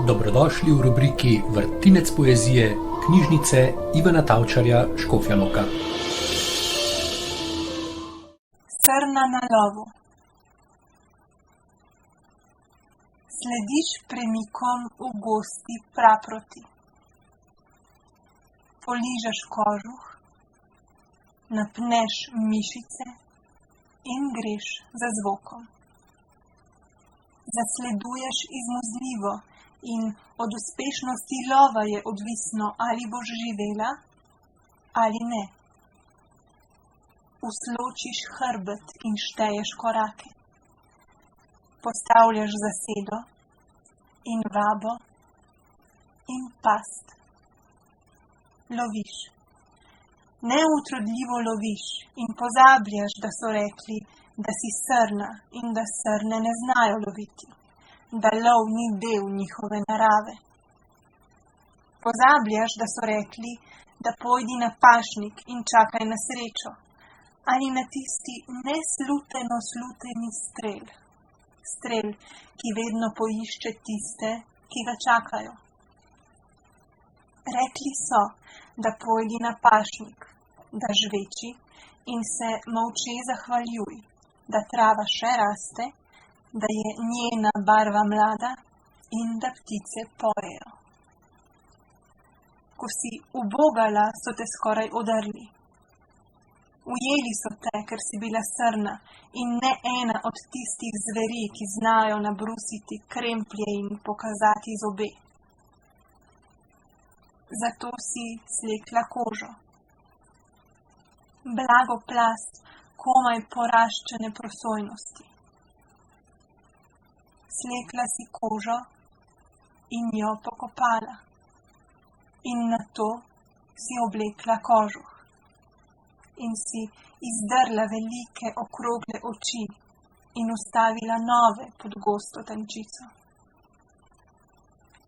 Dobrodošli v rubriki Vrtinec poezije knjižnice Ivana Tavčarja Škofja Loka. Srna na lovu. Slediš premikom v gosti praproti. Poližeš kožuh, napneš mišice in greš za zvokom. Zasleduješ izmuzljivo in od uspešnosti lova je odvisno, ali boš živela ali ne. Usločiš hrbet in šteješ korake. Postavljaš zasedo in vabo in past. Loviš. Neutrudljivo loviš in pozabljaš, da so rekli, da si srna in da srne ne znajo loviti, da lov ni del njihove narave. Pozabljaš, da so rekli, da pojdi na pašnik in čakaj na srečo, ali na tisti nesluteno sluteni strel. Strel, ki vedno poišče tiste, ki ga čakajo. Rekli so, da pojdi na pašnik, da žveči in se molče zahvaljuj, da trava še raste, da je njena barva mlada in da ptice pojejo. Ko si ubogala, so te skoraj odrli. Ujeli so te, ker si bila srna in ne ena od tistih zveri, ki znajo nabrusiti kremplje in pokazati zobe. Zato si slekla kožo. Blago plast komaj poraščene prosojnosti. Slekla si kožo in jo pokopala. In nato si oblekla kožuh. In si izdrla velike okrogle oči in ustavila nove pod gosto tančico.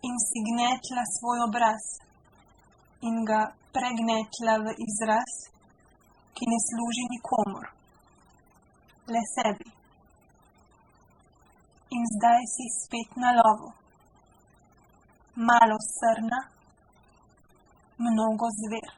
In si gnetla svoj obraz in ga pregnetla v izraz, ki ne služi nikomur, le sebi. In zdaj si spet na lovu. Malo srna, mnogo zver.